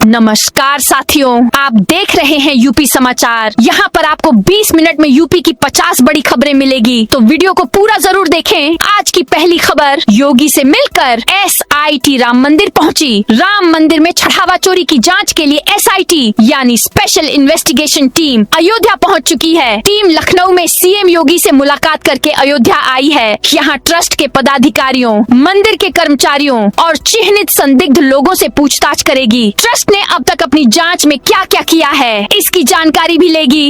नमस्कार साथियों, आप देख रहे हैं यूपी समाचार। यहाँ पर आपको 20 मिनट में यूपी की 50 बड़ी खबरें मिलेगी, तो वीडियो को पूरा जरूर देखें। आज की पहली खबर, योगी से मिलकर SIT राम मंदिर पहुंची। राम मंदिर में चढ़ावा चोरी की जांच के लिए SIT यानी स्पेशल इन्वेस्टिगेशन टीम अयोध्या पहुंच चुकी है। टीम लखनऊ में CM योगी से मुलाकात करके अयोध्या आई है। यहाँ ट्रस्ट के पदाधिकारियों, मंदिर के कर्मचारियों और चिन्हित संदिग्ध लोगों से पूछताछ करेगी। ट्रस्ट ने अब तक अपनी जांच में क्या क्या किया है, इसकी जानकारी भी लेगी।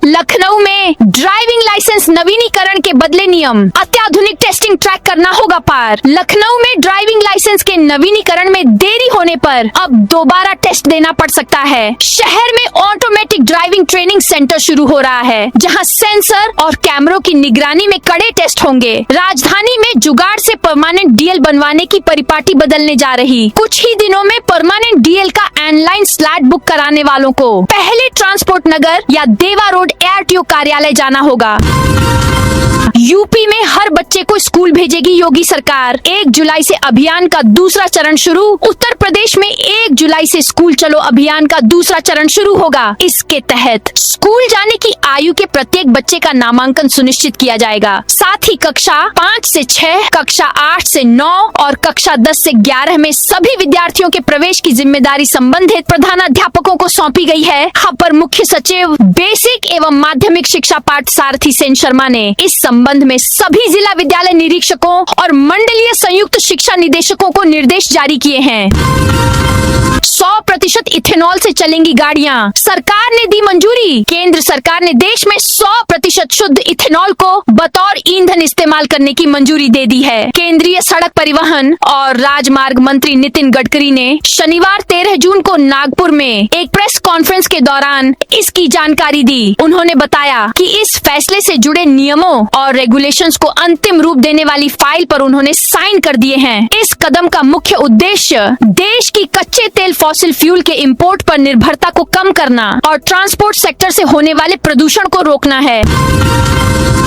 लखनऊ में ड्राइविंग लाइसेंस नवीनीकरण के बदले नियम, अत्याधुनिक टेस्टिंग ट्रैक करना होगा पार। लखनऊ में ड्राइविंग लाइसेंस के नवीनीकरण में देरी होने पर अब दोबारा टेस्ट देना पड़ सकता है। शहर में ऑटोमेटिक ड्राइविंग ट्रेनिंग सेंटर शुरू हो रहा है, जहां सेंसर और कैमरों की निगरानी में कड़े टेस्ट होंगे। राजधानी में जुगाड़ से परमानेंट DL बनवाने की परिपाटी बदलने जा रही। कुछ ही दिनों में परमानेंट DL का ऑनलाइन स्लॉट बुक कराने वालों को पहले ट्रांसपोर्ट नगर या देवा रोड ARTO कार्यालय जाना होगा। यूपी में हर बच्चे को स्कूल भेजेगी योगी सरकार। 1 जुलाई से अभियान का दूसरा चरण शुरू। उत्तर प्रदेश में 1 जुलाई से स्कूल चलो अभियान का दूसरा चरण शुरू होगा। इसके तहत स्कूल जाने की आयु के प्रत्येक बच्चे का नामांकन सुनिश्चित किया जाएगा। साथ ही कक्षा 5 से 6, कक्षा 8 से 9 और कक्षा 10 से 11 में सभी विद्यार्थियों के प्रवेश की जिम्मेदारी संबंधित प्रधानाध्यापकों को सौंपी गई है। अपर मुख्य सचिव बेसिक एवं माध्यमिक शिक्षा पाठ सारथी सेन शर्मा ने इस संबंध में सभी जिला विद्यालय निरीक्षकों और मंडलीय संयुक्त शिक्षा निदेशकों को निर्देश जारी किए हैं। 100% इथेनॉल से चलेंगी गाड़ियां, सरकार ने दी मंजूरी। केंद्र सरकार ने देश में 100% शुद्ध इथेनॉल को बतौर ईंधन इस्तेमाल करने की मंजूरी दे दी है। केंद्रीय सड़क परिवहन और राजमार्ग मंत्री नितिन गडकरी ने शनिवार 13 जून को नागपुर में एक प्रेस कॉन्फ्रेंस के दौरान इसकी जानकारी दी। उन्होंने बताया कि इस फैसले से जुड़े नियमों और रेगुलेशंस को अंतिम रूप देने वाली फाइल पर उन्होंने साइन कर दिए हैं। इस कदम का मुख्य उद्देश्य देश की कच्चे तेल फॉसिल फ्यूल के इंपोर्ट पर निर्भरता को कम करना और ट्रांसपोर्ट सेक्टर से होने वाले प्रदूषण को रोकना है।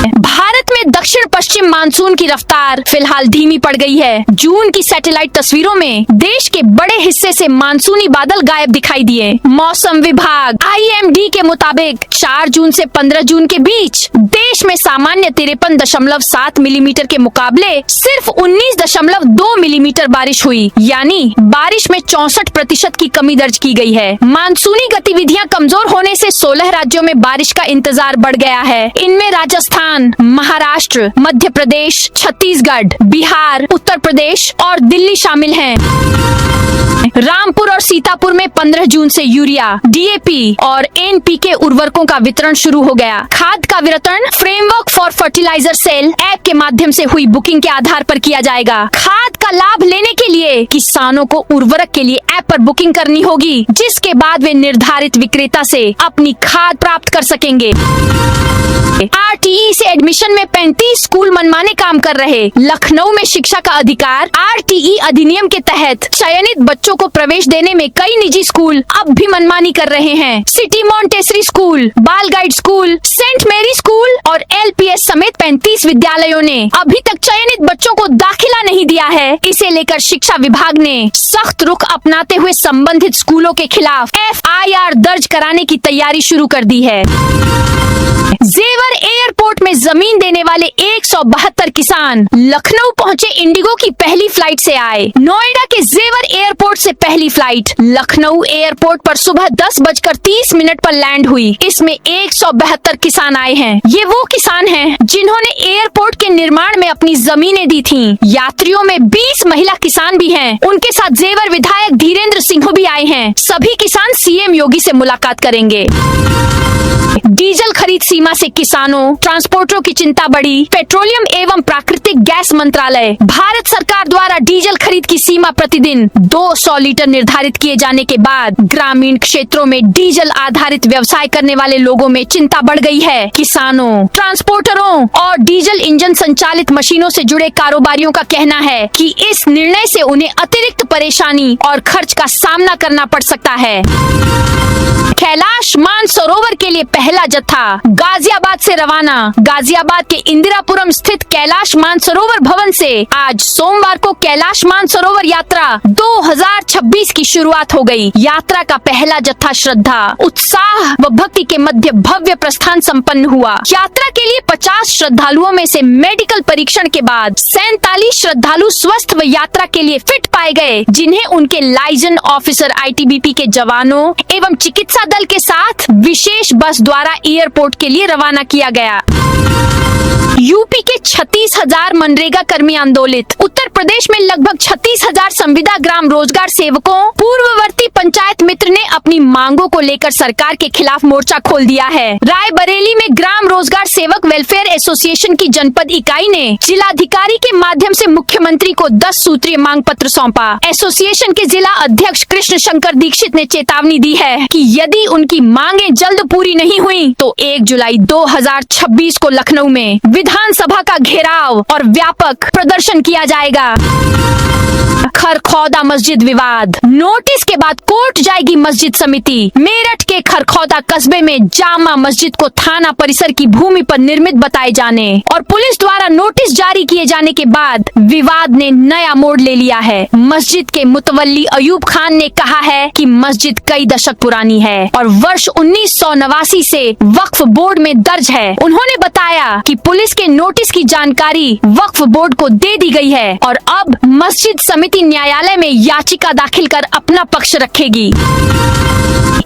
भारत में दक्षिण पश्चिम मानसून की रफ्तार फिलहाल धीमी पड़ गई है। जून की सैटेलाइट तस्वीरों में देश के बड़े हिस्से से मानसूनी बादल गायब दिखाई दिए। मौसम विभाग IMD के मुताबिक 4 जून से 15 जून के बीच देश में सामान्य 53.7 मिलीमीटर के मुकाबले सिर्फ 19.2 मिलीमीटर बारिश हुई, यानी बारिश में 64% की कमी दर्ज की गई है। मानसूनी गतिविधियां कमजोर होने से 16 राज्यों में बारिश का इंतजार बढ़ गया है। इनमें राजस्थान, महाराष्ट्र, मध्य प्रदेश, छत्तीसगढ़, बिहार, उत्तर प्रदेश और दिल्ली शामिल हैं। रामपुर और सीतापुर में 15 जून से यूरिया, DAP और NPK उर्वरकों का वितरण शुरू हो गया। खाद का वितरण framework for fertilizer sale app के माध्यम से हुई बुकिंग के आधार पर किया जाएगा। खाद का लाभ लेने के लिए किसानों को उर्वरक के लिए ऐप पर बुकिंग करनी होगी, जिसके बाद वे निर्धारित विक्रेता से अपनी खाद प्राप्त कर सकेंगे। RTE से एडमिशन में 35 स्कूल मनमाने काम कर रहे। लखनऊ में शिक्षा का अधिकार RTE अधिनियम के तहत चयनित बच्चों को प्रवेश देने में कई निजी स्कूल अब भी मनमानी कर रहे हैं। सिटी मॉन्टेसरी स्कूल, बाल गाइड स्कूल, सेंट मेरी स्कूल और LPS समेत 35 विद्यालयों ने अभी तक चयनित बच्चों को दाखिला नहीं दिया है। इसे लेकर शिक्षा विभाग ने सख्त रुख अपनाते हुए संबंधित स्कूलों के खिलाफ FIR दर्ज कराने की तैयारी शुरू कर दी है। जेवर एयरपोर्ट में जमीन देने वाले 172 किसान लखनऊ पहुंचे इंडिगो की पहली फ्लाइट से आए। नोएडा के जेवर एयरपोर्ट से पहली फ्लाइट लखनऊ एयरपोर्ट पर सुबह 10:30 पर लैंड हुई। इसमें 172 किसान आए हैं। ये वो किसान हैं जिन्होंने एयरपोर्ट के निर्माण में अपनी जमीनें दी थीं। यात्रियों में 20 महिला किसान भी हैं। उनके साथ जेवर विधायक धीरेन्द्र सिंह भी आए हैं। सभी किसान CM योगी से मुलाकात करेंगे। डीजल खरीद सीमा से किसानों, ट्रांसपोर्टरों की चिंता बढ़ी। पेट्रोलियम एवं प्राकृतिक गैस मंत्रालय भारत सरकार द्वारा डीजल खरीद की सीमा प्रतिदिन 200 लीटर निर्धारित किए जाने के बाद ग्रामीण क्षेत्रों में डीजल आधारित व्यवसाय करने वाले लोगों में चिंता बढ़ गई है। किसानों, ट्रांसपोर्टरों और डीजल इंजन संचालित मशीनों से जुड़े कारोबारियों का कहना है कि इस निर्णय से उन्हें अतिरिक्त परेशानी और खर्च का सामना करना पड़ सकता है। कैलाश मानसरोवर के लिए पहला जत्था गाजियाबाद से रवाना। गाजियाबाद के इंदिरापुरम स्थित कैलाश मानसरोवर भवन से आज सोमवार को कैलाश मानसरोवर यात्रा 2026 की शुरुआत हो गई। यात्रा का पहला जत्था श्रद्धा, उत्साह व भक्ति के मध्य भव्य प्रस्थान संपन्न हुआ। यात्रा के लिए 50 श्रद्धालुओं में से मेडिकल परीक्षण के बाद 47 श्रद्धालु स्वस्थ व यात्रा के लिए फिट पाए गए, जिन्हें उनके लाइजन ऑफिसर आईटीबीपी के जवानों एवं चिकित्सा दल के साथ विशेष बस द्वारा एयरपोर्ट के लिए रवाना किया गया। यूपी के 36,000 मनरेगा कर्मी आंदोलित। उत्तर प्रदेश में लगभग 36,000 संविदा ग्राम रोजगार सेवकों पूर्ववर्ती पंचायत मित्र ने अपनी मांगों को लेकर सरकार के खिलाफ मोर्चा खोल दिया है। रायबरेली में ग्राम रोजगार सेवक वेलफेयर एसोसिएशन की जनपद इकाई ने जिलाधिकारी के माध्यम से मुख्यमंत्री को 10 सूत्रीय मांग पत्र सौंपा। एसोसिएशन के जिला अध्यक्ष कृष्ण शंकर दीक्षित ने चेतावनी दी है कि यदि उनकी मांगे जल्द पूरी नहीं हुई तो 1 जुलाई 2026 को लखनऊ में विधानसभा का घेराव और व्यापक प्रदर्शन किया जाएगा। खरखौदा मस्जिद विवाद, नोटिस के बाद कोर्ट जाएगी मस्जिद समिति। मेरठ के खरखौदा कस्बे में जामा मस्जिद को थाना परिसर की भूमि पर निर्मित बताए जाने और पुलिस द्वारा नोटिस जारी किए जाने के बाद विवाद ने नया मोड़ ले लिया है। मस्जिद के मुतवल्ली अयूब खान ने कहा है कि मस्जिद कई दशक पुरानी है और वर्ष 1989 से वक्फ बोर्ड में दर्ज है। उन्होंने बताया कि पुलिस के नोटिस की जानकारी वक्फ बोर्ड को दे दी गई है और अब मस्जिद समिति न्यायालय में याचिका दाखिल कर अपना पक्ष रखेगी।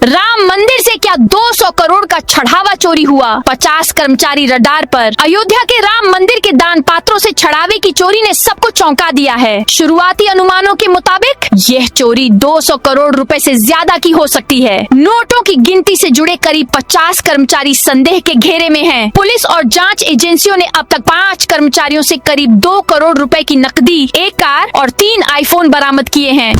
राम मंदिर से क्या 200 करोड़ का छढ़ावा चोरी हुआ? 50 कर्मचारी रडार पर। अयोध्या के राम मंदिर के दान पात्रों से छढ़ावे की चोरी ने सबको चौंका दिया है। शुरुआती अनुमानों के मुताबिक यह चोरी 200 करोड़ रुपए से ज्यादा की हो सकती है। नोटों की गिनती से जुड़े करीब 50 कर्मचारी संदेह के घेरे में हैं। पुलिस और जांच एजेंसियों ने अब तक 5 कर्मचारियों से करीब 2 करोड़ रुपए की नकदी, 1 कार और 3 आईफोन बरामद किए हैं।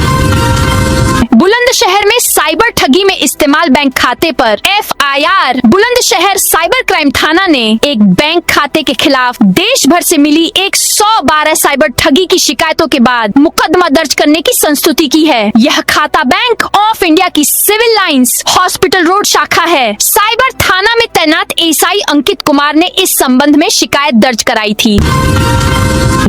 बुलंदशहर में साइबर ठगी में इस्तेमाल बैंक खाते पर एफआईआर। बुलंदशहर साइबर क्राइम थाना ने एक बैंक खाते के खिलाफ देश भर से मिली 112 साइबर ठगी की शिकायतों के बाद मुकदमा दर्ज करने की संस्तुति की है। यह खाता बैंक ऑफ इंडिया की सिविल लाइंस हॉस्पिटल रोड शाखा है। साइबर थाना में तैनात एएसआई अंकित कुमार ने इस संबंध में शिकायत दर्ज कराई थी।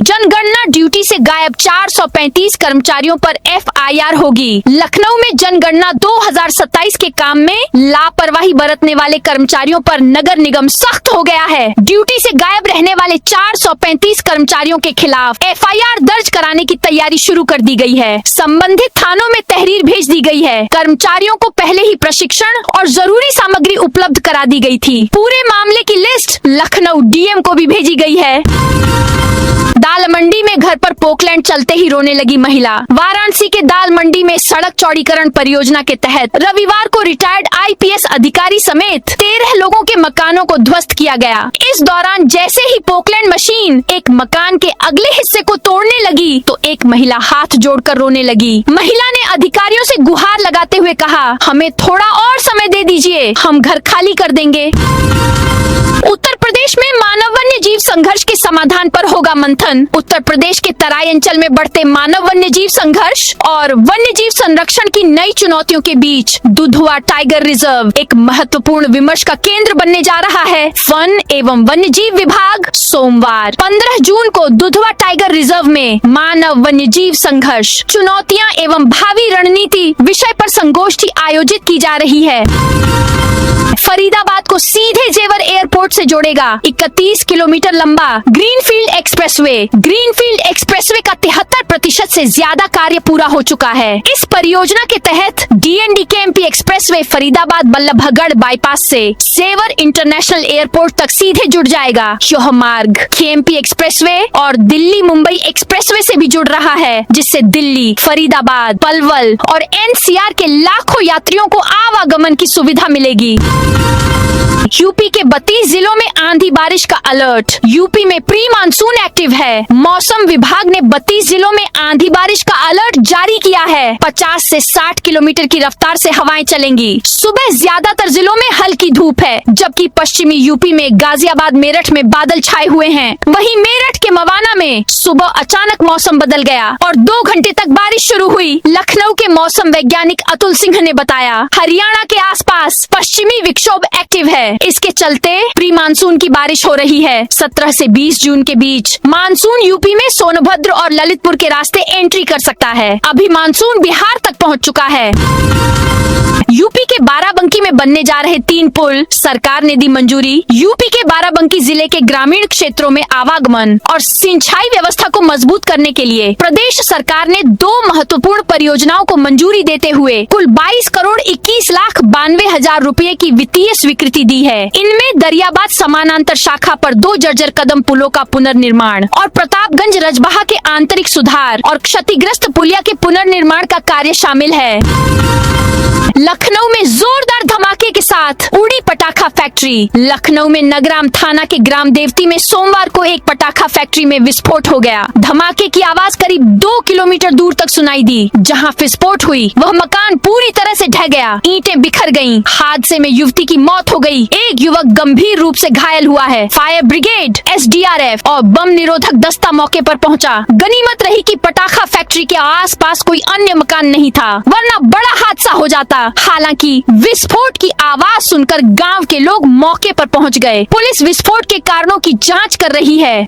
जनगणना ड्यूटी से गायब 435 कर्मचारियों पर एफआईआर होगी। लखनऊ में जनगणना 2027 के काम में लापरवाही बरतने वाले कर्मचारियों पर नगर निगम सख्त हो गया है। ड्यूटी से गायब रहने वाले 435 कर्मचारियों के खिलाफ एफआईआर दर्ज कराने की तैयारी शुरू कर दी गई है। संबंधित थानों में तहरीर भेज दी गई है। कर्मचारियों को पहले ही प्रशिक्षण और जरूरी सामग्री उपलब्ध करा दी गई थी। पूरे मामले की लिस्ट लखनऊ डीएम को भी भेजी गई है। दाल मंडी में घर पर पोकलैंड चलते ही रोने लगी महिला। वाराणसी के दाल मंडी में सड़क चौड़ीकरण परियोजना के तहत रविवार को रिटायर्ड आईपीएस अधिकारी समेत 13 लोगों के मकानों को ध्वस्त किया गया। इस दौरान जैसे ही पोकलैंड मशीन एक मकान के अगले हिस्से को तोड़ने लगी तो एक महिला हाथ जोड़कर रोने लगी। महिला ने अधिकारियों से गुहार लगाते हुए कहा, हमें थोड़ा और समय दे दीजिए, हम घर खाली कर देंगे। उत्तर प्रदेश में मानव वन्य जीव संघर्ष के समाधान पर होगा मंथन। उत्तर प्रदेश के तराई अंचल में बढ़ते मानव वन्य जीव संघर्ष और वन्य जीव संरक्षण की नई चुनौतियों के बीच दुधवा टाइगर रिजर्व एक महत्वपूर्ण विमर्श का केंद्र बनने जा रहा है। वन एवं वन्य जीव विभाग सोमवार 15 जून को दुधवा टाइगर रिजर्व में मानव वन्य जीव संघर्ष, चुनौतियां एवं भावी रणनीति विषय पर संगोष्ठी आयोजित की जा रही है। फरीदाबाद को सीधे जेवर एयरपोर्ट से जोड़ेगा 31 किलोमीटर लंबा ग्रीनफील्ड एक्सप्रेसवे। ग्रीनफील्ड एक्सप्रेसवे का 73% से ज्यादा कार्य पूरा हो चुका है। इस परियोजना के तहत DND KMP expressway Faridabad Ballabhgarh bypass से जेवर इंटरनेशनल एयरपोर्ट तक सीधे जुड़ जाएगा। यह मार्ग केएमपी एक्सप्रेसवे और दिल्ली मुंबई एक्सप्रेसवे से भी जुड़ रहा है, जिससे दिल्ली, फरीदाबाद, पलवल और एनसीआर के लाखों यात्रियों को आवागमन की सुविधा मिलेगी। यूपी के 32 जिलों में आंधी बारिश का अलर्ट। यूपी में प्री मानसून एक्टिव है। मौसम विभाग ने 32 जिलों में आंधी बारिश का अलर्ट जारी किया है। 50 से 60 किलोमीटर की रफ्तार से हवाएं चलेंगी। सुबह ज्यादातर जिलों में हल्की धूप है, जबकि पश्चिमी यूपी में गाजियाबाद, मेरठ में बादल छाए हुए हैं। वहीं मेरठ के मवाना में सुबह अचानक मौसम बदल गया और 2 घंटे तक बारिश शुरू हुई। लखनऊ के मौसम वैज्ञानिक अतुल सिंह ने बताया, हरियाणा के आसपास पश्चिमी विक्षोभ एक्टिव है। है। इसके चलते प्री मानसून की बारिश हो रही है। 17 से 20 जून के बीच मानसून यूपी में सोनभद्र और ललितपुर के रास्ते एंट्री कर सकता है। अभी मानसून बिहार तक पहुंच चुका है। यूपी के बाराबंकी में बनने जा रहे 3 पुल सरकार ने दी मंजूरी। यूपी के बाराबंकी जिले के ग्रामीण क्षेत्रों में आवागमन और सिंचाई व्यवस्था को मजबूत करने के लिए प्रदेश सरकार ने 2 महत्वपूर्ण परियोजनाओं को मंजूरी देते हुए कुल 22 करोड़ 21 लाख 92 हजार रुपए की वित्तीय स्वीकृति दी है। इनमें दरियाबाद समानांतर शाखा पर 2 जर्जर कदम पुलों का पुनर्निर्माण और प्रतापगंज रजबहा के आंतरिक सुधार और क्षतिग्रस्त पुलिया के पुनर्निर्माण का कार्य शामिल है। लखनऊ में जोरदार धमाके के साथ उड़ी पटाखा फैक्ट्री। लखनऊ में नगराम थाना के ग्राम देवती में सोमवार को एक पटाखा फैक्ट्री में विस्फोट हो गया। धमाके की आवाज करीब 2 किलोमीटर दूर तक सुनाई दी। जहां विस्फोट हुई वह मकान पूरी तरह से ढह गया, ईंटें बिखर गईं। हादसे में युवती की मौत हो गई। एक युवक गंभीर रूप से घायल हुआ है। फायर ब्रिगेड, SDRF और बम निरोधक दस्ता मौके पर पहुंचा। गनीमत रही कि पटाखा फैक्ट्री के आसपास कोई अन्य मकान नहीं था, वरना बड़ा हादसा हो जाता। हालांकि विस्फोट की आवाज सुनकर गांव के लोग मौके पर पहुंच गए। पुलिस विस्फोट के कारणों की जांच कर रही है।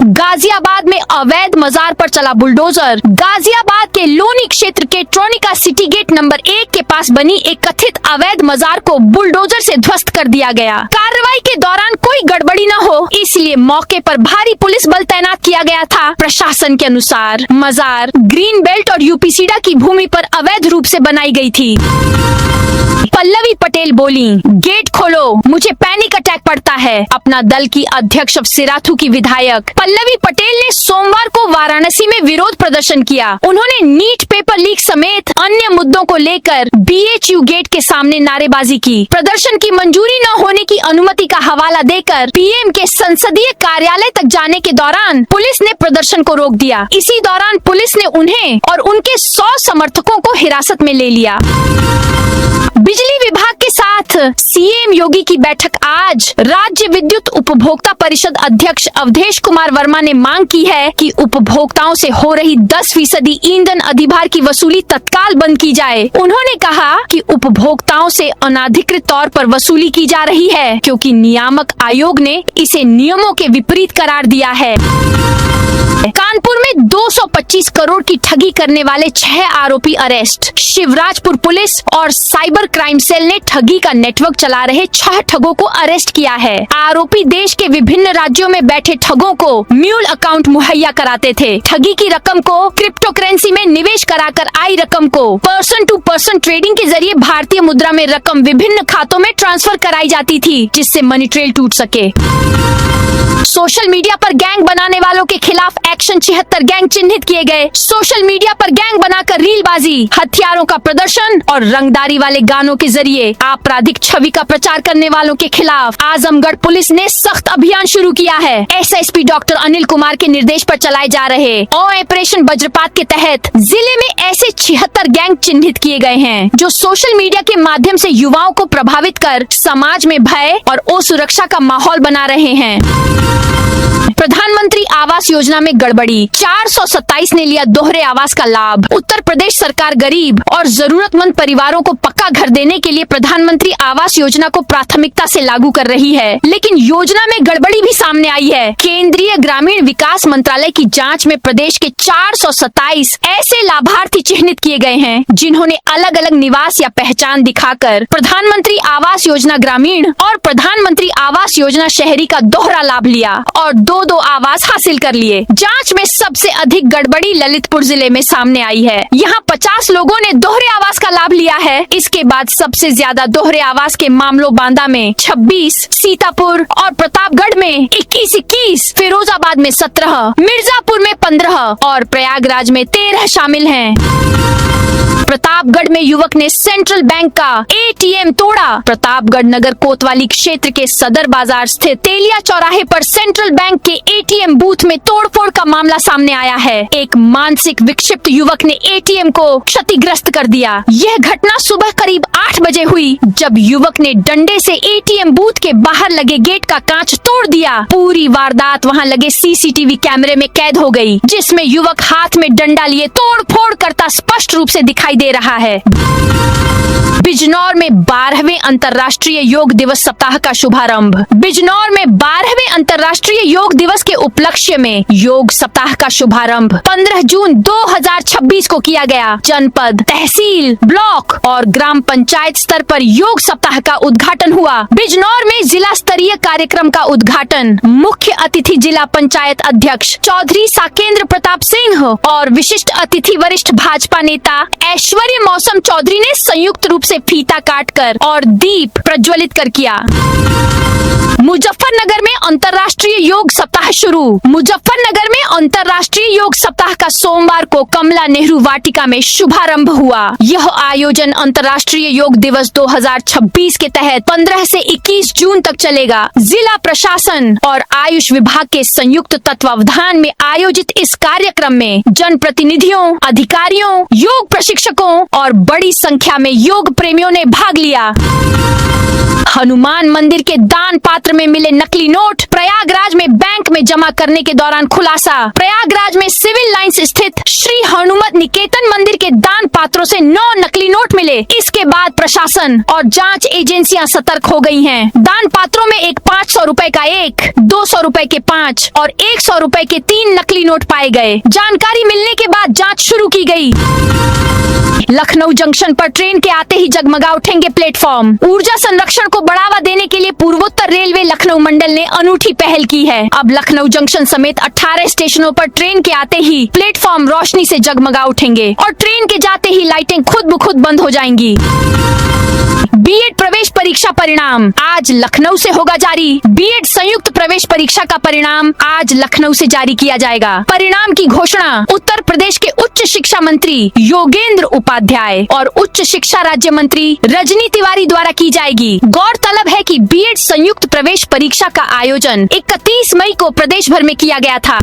गाजियाबाद में अवैध मजार पर चला बुलडोजर। गाजियाबाद के लोनी क्षेत्र के ट्रोनिका सिटी गेट नंबर 1 के पास बनी एक कथित अवैध मजार को बुलडोजर से ध्वस्त कर दिया गया। कार्रवाई के दौरान कोई गड़बड़ी न हो, इसलिए मौके पर भारी पुलिस बल तैनात किया गया था। प्रशासन के अनुसार मजार ग्रीन बेल्ट और यूपीसीडा की भूमि पर अवैध रूप से बनाई गई थी। पल्लवी पटेल बोली, गेट खोलो, मुझे पैनिक अटैक पड़ता है। अपना दल की अध्यक्ष सिराथू की विधायक पल्लवी पटेल ने सोमवार को वाराणसी में विरोध प्रदर्शन किया। उन्होंने नीट पेपर लीक समेत अन्य मुद्दों को लेकर BHU गेट के सामने नारेबाजी की। प्रदर्शन की मंजूरी न होने की अनुमति का हवाला देकर PM के संसदीय कार्यालय तक जाने के दौरान पुलिस ने प्रदर्शन को रोक दिया। इसी दौरान पुलिस ने उन्हें और उनके 100 समर्थकों को हिरासत में ले लिया। बिजली विभाग के साथ CM योगी की बैठक आज। राज्य विद्युत उपभोक्ता परिषद अध्यक्ष अवधेश कुमार वर्मा ने मांग की है कि उपभोक्ताओं से हो रही 10% ईंधन अधिभार की वसूली तत्काल बंद की जाए। उन्होंने कहा कि उपभोक्ताओं से अनाधिकृत तौर पर वसूली की जा रही है, क्योंकि नियामक आयोग ने इसे नियमों के विपरीत करार दिया है। कानपुर में 225 करोड़ की ठगी करने वाले 6 आरोपी अरेस्ट। शिवराजपुर पुलिस और साइबर क्राइम सेल ने ठगी का नेटवर्क चला रहे 6 ठगों को अरेस्ट किया है। आरोपी देश के विभिन्न राज्यों में बैठे ठगों को म्यूल अकाउंट मुहैया कराते थे। ठगी की रकम को क्रिप्टो करेंसी में निवेश कराकर आई रकम को पर्सन टू पर्सन ट्रेडिंग के जरिए भारतीय मुद्रा में रकम विभिन्न खातों में ट्रांसफर कराई जाती थी, जिससे मनी ट्रेल टूट सके। सोशल मीडिया पर गैंग बनाने वालों के खिलाफ एक्शन। 76 गैंग चिन्हित किए गए। सोशल मीडिया पर गैंग बनाकर रीलबाजी, हथियारों का प्रदर्शन और रंगदारी वाले गानों के जरिए आपराधिक छवि का प्रचार करने वालों के खिलाफ आजमगढ़ पुलिस ने सख्त अभियान शुरू किया है। SSP डॉक्टर अनिल कुमार के निर्देश पर चलाए जा रहे ऑपरेशन वज्रपात के तहत जिले में ऐसे 76 गैंग चिन्हित किए गए हैं, जो सोशल मीडिया के माध्यम से युवाओं को प्रभावित कर समाज में भय और असुरक्षा का माहौल बना रहे हैं। प्रधानमंत्री आवास योजना में गड़बड़ी। 427 ने लिया दोहरे आवास का लाभ। उत्तर प्रदेश सरकार गरीब और जरूरतमंद परिवारों को पक्का घर देने के लिए प्रधानमंत्री आवास योजना को प्राथमिकता से लागू कर रही है, लेकिन योजना में गड़बड़ी भी सामने आई है। केंद्रीय ग्रामीण विकास मंत्रालय की जांच में प्रदेश के 427 ऐसे लाभार्थी चिन्हित किए गए हैं, जिन्होंने अलग अलग निवास या पहचान दिखाकर प्रधानमंत्री आवास योजना ग्रामीण और प्रधानमंत्री आवास योजना शहरी का दोहरा लाभ लिया और दो आवास हासिल कर लिए। जांच में सबसे अधिक गड़बड़ी ललितपुर जिले में सामने आई है। यहाँ 50 लोगों ने दोहरे आवास का लाभ लिया है। इसके बाद सबसे ज्यादा दोहरे आवास के मामलों बांदा में 26, सीतापुर और प्रतापगढ़ में 21, फिरोजाबाद में 17, मिर्जापुर में 15 और प्रयागराज में 13 शामिल हैं। प्रतापगढ़ में युवक ने सेंट्रल बैंक का ATM तोड़ा। प्रतापगढ़ नगर कोतवाली क्षेत्र के सदर बाजार स्थित तेलिया चौराहे पर सेंट्रल बैंक के ATM बूथ में तोड़फोड़ का मामला सामने आया है। एक मानसिक विक्षिप्त युवक ने ATM को क्षतिग्रस्त कर दिया। यह घटना सुबह करीब 8 बजे हुई, जब युवक ने डंडे से ATM बूथ के बाहर लगे गेट का कांच तोड़ दिया। पूरी वारदात वहां लगे CCTV कैमरे में कैद हो गई, जिसमें युवक हाथ में डंडा लिए तोड़ फोड़ करता स्पष्ट रूप से दिखाई दे रहा रहा है। बिजनौर में 12वें अंतर्राष्ट्रीय योग दिवस सप्ताह का शुभारंभ। बिजनौर में 12वें अंतर्राष्ट्रीय योग दिवस के उपलक्ष्य में योग सप्ताह का शुभारंभ 15 जून 2026 को किया गया। जनपद, तहसील, ब्लॉक और ग्राम पंचायत स्तर पर योग सप्ताह का उद्घाटन हुआ। बिजनौर में जिला स्तरीय कार्यक्रम का उद्घाटन मुख्य अतिथि जिला पंचायत अध्यक्ष चौधरी साकेंद्र प्रताप सिंह और विशिष्ट अतिथि वरिष्ठ भाजपा नेता ऐश्वर्य मौसम चौधरी ने संयुक्त रूप से फीता काटकर और दीप प्रज्वलित कर किया। मुजफ्फरनगर में अंतर्राष्ट्रीय योग सप्ताह शुरू। मुजफ्फरनगर में अंतर्राष्ट्रीय योग सप्ताह का सोमवार को कमला नेहरू वाटिका में शुभारंभ हुआ। यह आयोजन अंतर्राष्ट्रीय योग दिवस 2026 के तहत 15 से 21 जून तक चलेगा। जिला प्रशासन और आयुष विभाग के संयुक्त तत्वावधान में आयोजित इस कार्यक्रम में जनप्रतिनिधियों, अधिकारियों, योग प्रशिक्षकों और बड़ी संख्या में योग प्रेमियों ने भाग लिया। हनुमान मंदिर के दान पात्र में मिले नकली नोट। प्रयागराज में बैंक में जमा करने के दौरान खुलासा। प्रयागराज में सिविल लाइंस स्थित श्री हनुमत निकेतन मंदिर के दान पात्रों से 9 नकली नोट मिले। इसके बाद प्रशासन और जांच एजेंसियां सतर्क हो गई हैं। दान पात्रों में एक 500 रुपए का 1, 200 रुपए के 5 और 100 रुपए के 3 नकली नोट पाए गए। जानकारी मिलने के बाद जांच शुरू की गई। लखनऊ जंक्शन पर ट्रेन के आते ही जगमगा उठेंगे प्लेटफॉर्म। ऊर्जा संरक्षण को बढ़ावा देने के लिए पूर्वोत्तर रेलवे लखनऊ मंडल ने अनूठी पहल की है। अब लखनऊ जंक्शन समेत 18 स्टेशनों पर ट्रेन के आते ही प्लेटफॉर्म रोशनी से जगमगा उठेंगे और ट्रेन के जाते ही लाइटें खुद ब खुद बंद हो जाएंगी। बीएड प्रवेश परीक्षा परिणाम आज लखनऊ से होगा जारी। बीएड संयुक्त प्रवेश परीक्षा का परिणाम आज लखनऊ से जारी किया जाएगा। परिणाम की घोषणा उत्तर प्रदेश के उच्च शिक्षा मंत्री योगेंद्र उपाध्याय और उच्च शिक्षा राज्य मंत्री रजनी तिवारी द्वारा की जाएगी। गौरतलब है कि बीएड संयुक्त प्रवेश परीक्षा का आयोजन 31 मई को प्रदेश भर में किया गया था।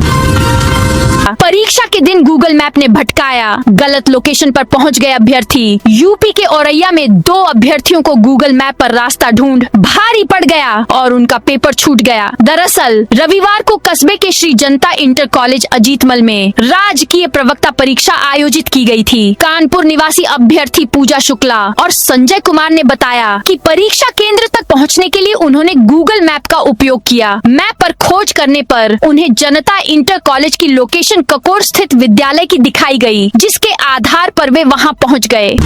परीक्षा के दिन गूगल मैप ने भटकाया। गलत लोकेशन पर पहुंच गए अभ्यर्थी। यूपी के औरैया में 2 अभ्यर्थियों को गूगल मैप पर रास्ता ढूंढ भारी पड़ गया और उनका पेपर छूट गया। दरअसल रविवार को कस्बे के श्री जनता इंटर कॉलेज अजीतमल में राजकीय प्रवक्ता परीक्षा आयोजित की गई थी। कानपुर निवासी अभ्यर्थी पूजा शुक्ला और संजय कुमार ने बताया कि परीक्षा केंद्र तक पहुंचने के लिए उन्होंने गूगल मैप का उपयोग किया। मैप पर खोज करने पर उन्हें जनता इंटर कॉलेज की लोकेशन ककोर स्थित विद्यालय की दिखाई गई, जिसके आधार पर वे वहां पहुंच गए।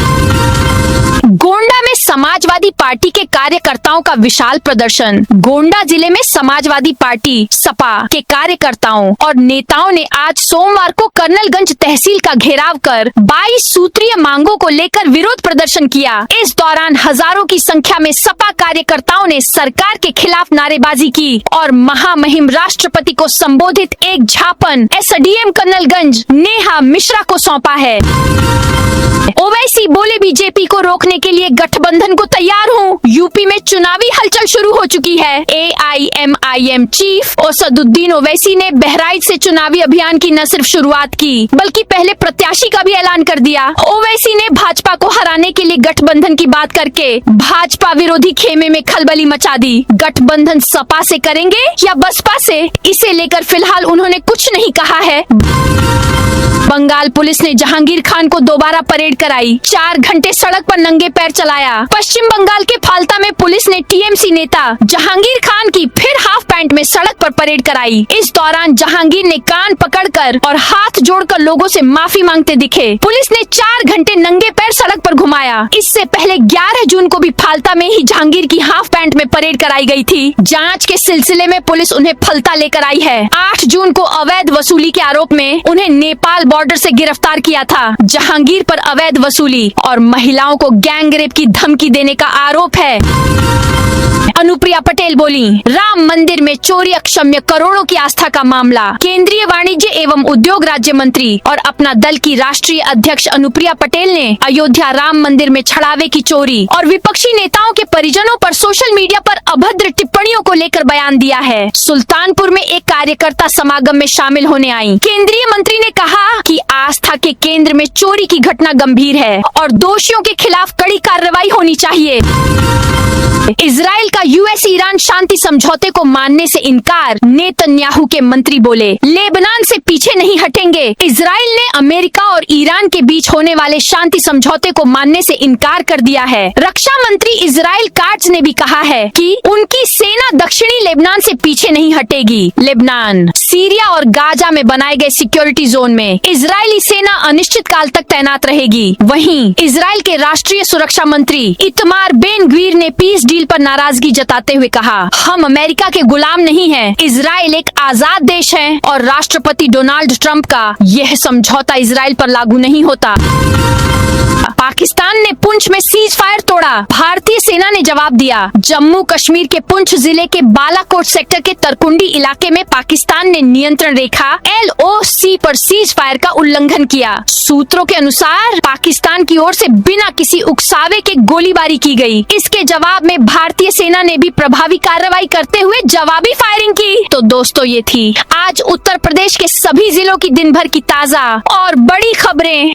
गोंडा में समाजवादी पार्टी के कार्यकर्ताओं का विशाल प्रदर्शन। गोंडा जिले में समाजवादी पार्टी सपा के कार्यकर्ताओं और नेताओं ने आज सोमवार को कर्नलगंज तहसील का घेराव कर 22 सूत्रीय मांगों को लेकर विरोध प्रदर्शन किया। इस दौरान हजारों की संख्या में सपा कार्यकर्ताओं ने सरकार के खिलाफ नारेबाजी की और महामहिम राष्ट्रपति को संबोधित एक ज्ञापन एसडीएम कर्नलगंज नेहा मिश्रा को सौंपा है। ओवैसी बोले बीजेपी को रोकने के लिए गठबंधन को तैयार हूँ। यूपी में चुनावी हलचल शुरू हो चुकी है। AIMIM चीफ असदुद्दीन ओवैसी ने बहराइच से चुनावी अभियान की न सिर्फ शुरुआत की बल्कि पहले प्रत्याशी का भी ऐलान कर दिया। ओवैसी ने भाजपा को हराने के लिए गठबंधन की बात करके भाजपा विरोधी खेमे में खलबली मचा दी। गठबंधन सपा से करेंगे या बसपा से, इसे लेकर फिलहाल उन्होंने कुछ नहीं कहा है। बंगाल पुलिस ने जहांगीर खान को दोबारा परेड कराई। 4 घंटे सड़क पर नंगे पैर चलाया। पश्चिम बंगाल के फाल्ता में पुलिस ने टीएमसी नेता जहांगीर खान की फिर हाफ पैंट में सड़क पर परेड कराई। इस दौरान जहांगीर ने कान पकड़कर और हाथ जोड़कर लोगों से माफी मांगते दिखे। पुलिस ने 4 घंटे नंगे पैर सड़क पर घुमाया। इससे पहले 11 जून को भी फाल्ता में ही जहांगीर की हाफ पैंट में परेड कराई गई थी। जाँच के सिलसिले में पुलिस उन्हें फलता लेकर आई है। 8 जून को अवैध वसूली के आरोप में उन्हें नेपाल बॉर्डर से गिरफ्तार किया था। जहांगीर पर अवैध वसूली और महिलाओं को गैंग रेप की धमकी देने का आरोप है। अनुप्रिया पटेल बोली, राम मंदिर में चोरी अक्षम्य, करोड़ों की आस्था का मामला। केंद्रीय वाणिज्य एवं उद्योग राज्य मंत्री और अपना दल की राष्ट्रीय अध्यक्ष अनुप्रिया पटेल ने अयोध्या राम मंदिर में छड़ावे की चोरी और विपक्षी नेताओं के परिजनों पर सोशल मीडिया पर अभद्र टिप्पणियों को लेकर बयान दिया है। सुल्तानपुर में एक कार्यकर्ता समागम में शामिल होने आई केंद्रीय मंत्री ने कहा कि आस्था के केंद्र में चोरी की घटना गंभीर है और दोषियों के खिलाफ कड़ी कार्रवाई होनी चाहिए। इजराइल का यूएस ईरान शांति समझौते को मानने से इनकार, नेतन्याहू के मंत्री बोले। लेबनान से पीछे नहीं हटेंगे। इजराइल ने अमेरिका और ईरान के बीच होने वाले शांति समझौते को मानने से इनकार कर दिया है। रक्षा मंत्री इजराइल काट्ज ने भी कहा है कि उनकी सेना दक्षिणी लेबनान से पीछे नहीं हटेगी। लेबनान, सीरिया और गाजा में बनाए गए सिक्योरिटी जोन में इजरायली सेना अनिश्चित काल तक तैनात रहेगी। वहीं इजराइल के राष्ट्रीय सुरक्षा मंत्री इतमार बेन ग्वीर ने पीस डील पर नाराजगी जताते हुए कहा, हम अमेरिका के गुलाम नहीं हैं। इजराइल एक आजाद देश है और राष्ट्रपति डोनाल्ड ट्रंप का यह समझौता इजराइल पर लागू नहीं होता। पाकिस्तान ने पुंछ में सीज फायर तोड़ा, भारतीय सेना ने जवाब दिया। जम्मू कश्मीर के पुंछ जिले के बालाकोट सेक्टर के तरकुंडी इलाके में पाकिस्तान ने नियंत्रण रेखा LOC पर सीज फायर का उल्लंघन किया। सूत्रों के अनुसार पाकिस्तान की ओर से बिना किसी उकसावे के गोलीबारी की गई। इसके जवाब में भारतीय सेना ने भी प्रभावी कार्रवाई करते हुए जवाबी फायरिंग की। तो दोस्तों, ये थी आज उत्तर प्रदेश के सभी जिलों की दिन भर की ताजा और बड़ी खबरें।